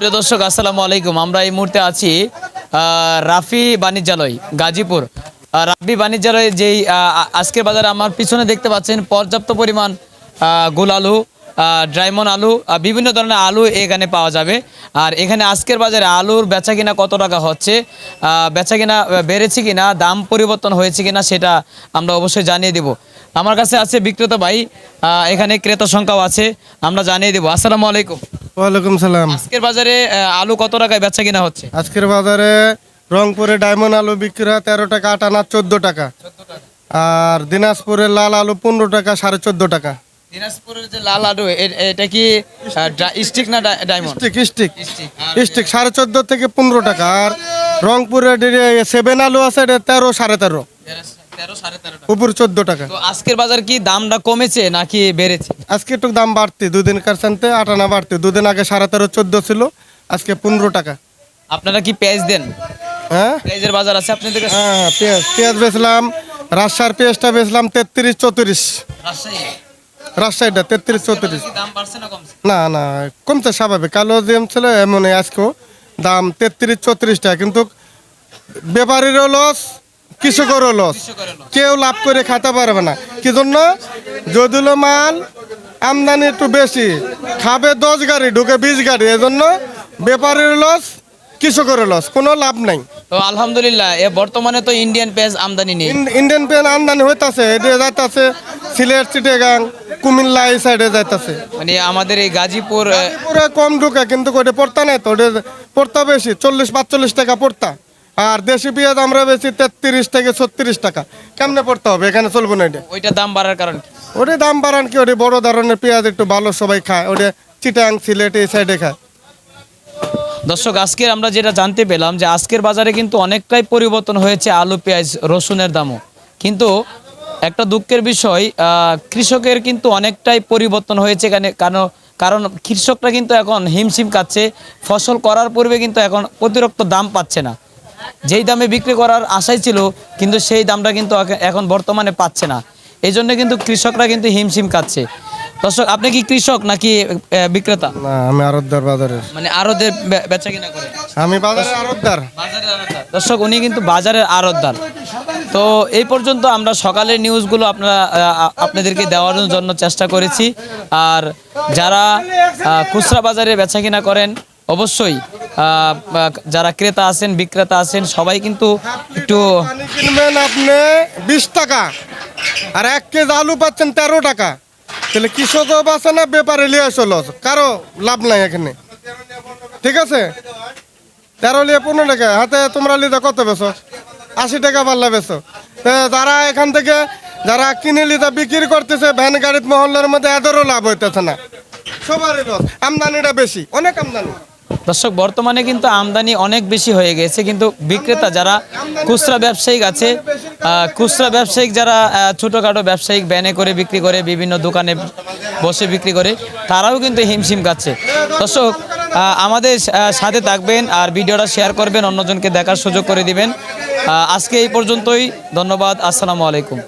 প্রিয় দর্শক আসসালামু আলাইকুম। আমরা এই মুহূর্তে আছি রাফি বাণিজ্যালয় গাজীপুর। রাফি বাণিজ্যালয়ে যেই আজকের বাজারে আমার পিছনে দেখতে পাচ্ছেন পর্যাপ্ত পরিমাণ গোল আলু, ড্রাইমন আলু, বিভিন্ন ধরনের আলু এখানে পাওয়া যাবে। আর এখানে আজকের বাজারে আলুর বেচা কিনা কত টাকা হচ্ছে, বেচা কিনা বেড়েছে কিনা, দাম পরিবর্তন হয়েছে কিনা সেটা আমরা অবশ্যই জানিয়ে দেব। আমার কাছে আছে বিক্রেতা ভাই, এখানে ক্রেতা সংখ্যাও আছে, আমরা জানিয়ে দেবো। আসসালামু আলাইকুম। ওয়ালাইকুম সালাম। আজকের বাজারে আলু কত টাকায় বেচা কিনা হচ্ছে? আজকের বাজারে রংপুরে ডায়মন্ড আলু বিক্রি হয় 13 টাকা, আটানা 14 টাকা, আর দিনাজপুরের লাল আলু 15 টাকা, 14.5 টাকা। দিনাজপুরের যে লাল আলু এটা কি স্টিক না ডায়মন্ড? স্টিক স্টিক স্টিক 14.5 থেকে 15 টাকা। আর রংপুরের 7 আলু আছে, এটা 13, 13.5, 13-13.5 উপর 14 টাকা। তো আজকের বাজার কি দামটা কমেছে নাকি বেড়েছে? আজকে একটু দাম বাড়তি, দুদিন কারসানতে আটানা বাড়তি। দুদিন আগে 13.5, 14 ছিল, আজকে 15 টাকা। আপনারা কি পেঁয়াজ দেন? হ্যাঁ পেঁয়াজের বাজার আছে আপনাদের কাছে? হ্যাঁ, পেঁয়াজ বেচলাম। রাজশাহীর পেঁয়াজটা বেচলাম 33, 34। রাজশাহী রাজশাহীটা 33, 34। দাম বাড়ছে না কমছে? না না, কমছে, স্বাভাবিক। কালো যেম ছিল এমন আজকেও দাম 33, 34 টাকা। কিন্তু ব্যাপারীরও লস, কৃষকেরও লস, কেউ লাভ করে খেতে পারবে না। কি জন্য? যদিও মাল আমদানি একটু বেশি, খাবে 10 গাড়ি, ঢুকে 20 গাড়ি, এজন্য ব্যাপারীর লস, কৃষকেরও লস, কোনো লাভ নাই। তো আলহামদুলিল্লাহ বর্তমানে তো ইন্ডিয়ান পেঁয়াজ আমদানি নেই। ইন্ডিয়ান পেন আমদানি হইতাছে, এটা যাইতাছে সিলেট, চিটাগাং, কুমিল্লা, এই সাইডে যাইতাছে। মানে আমাদের এই গাজীপুর পুরো কম ঢুকে, কিন্তু ওটা পড়তা নাই তো, ওটা পড়তা বেশি, 40-45 টাকা পড়তা। আর দেশি পেঁয়াজ আমরা বেশি 33 থেকে 36 টাকা। কেমনে পড়তে হবে? এখানে চলবো না এটা। ওইটা দাম বাড়ার কারণ কি? ওটা দাম বাড়ান কি, ওটা বড় ধরনের পেঁয়াজ একটু ভালো সবাই খায়, ওটা চিটাং, সিলেট এই সাইডে খায়। দর্শক আজকে আমরা যেটা জানতে পেলাম যে আজকের বাজারে কিন্তু অনেকটাই পরিবর্তন হয়েছে আলু, পেঁয়াজ, রসুনের দামও। কিন্তু একটা দুঃখের বিষয়, কৃষকের কিন্তু অনেকটাই পরিবর্তন হয়েছে এখানে। কারণ কৃষকরা কিন্তু এখন হিমশিম খাচ্ছে। ফসল করার পূর্বে কিন্তু এখন অতিরিক্ত দাম পাচ্ছে না। যেই দামে বিক্রি করার আশাই ছিল, কিন্তু সেই দামটা কিন্তু এখন বর্তমানে পাচ্ছে না। এই জন্য কিন্তু কৃষকরা কিন্তু হিমশিম খাচ্ছে। দর্শক, আপনি কি কৃষক নাকি বিক্রেতা? না, আমি আড়তদার বাজারের। মানে আরদের বেচা কিনা করে? আমি বাজারের আড়তদার। দর্শক, উনি কিন্তু বাজারের আড়তদার। তো এই পর্যন্ত আমরা সকালের নিউজগুলো আপনাদেরকে দেওয়ার জন্য চেষ্টা করেছি। আর যারা খুচরা বাজারে বেচা কিনা করেন, অবশ্যই যারা ক্রেতা আছেন, বিক্রেতা আছেন, সবাই কিন্তু একটু পানি কিনবেন আপনি 20 টাকা, আর 1 কেজি আলু পাচ্ছেন 13 টাকা। তাহলে কৃষকও বাঁচে না, ব্যাপারে লিয়ে আসো লস, কারো লাভ নাই এখানে। ঠিক আছে, 13 লিয়ে 15 টাকা, হাতে তোমরা লিতে কত বেছো? 80 টাকা পাল্লা বেছো। যারা এখান থেকে যারা কিনে লিতে বিক্রি করতেছে ভ্যান গাড়ির মহল্লার মধ্যে, এদেরও লাভ হইতেছে না, সবারই লস। আমদানিটা বেশি, অনেক আমদানি। দর্শক, বর্তমানে কিন্তু আমদানি অনেক বেশি হয়ে গেছে, কিন্তু বিক্রেতা যারা খুচরা ব্যবসায়িক আছে, খুচরা ব্যবসায়িক যারা ছোটোখাটো ব্যবসায়িক ভ্যানে করে বিক্রি করে, বিভিন্ন দোকানে বসে বিক্রি করে, তারাও কিন্তু হিমশিম খাচ্ছে। দর্শক, আমাদের সাথে থাকবেন আর ভিডিওটা শেয়ার করবেন, অন্যজনকে দেখার সুযোগ করে দিবেন। আজকে এই পর্যন্তই, ধন্যবাদ, আসসালামু আলাইকুম।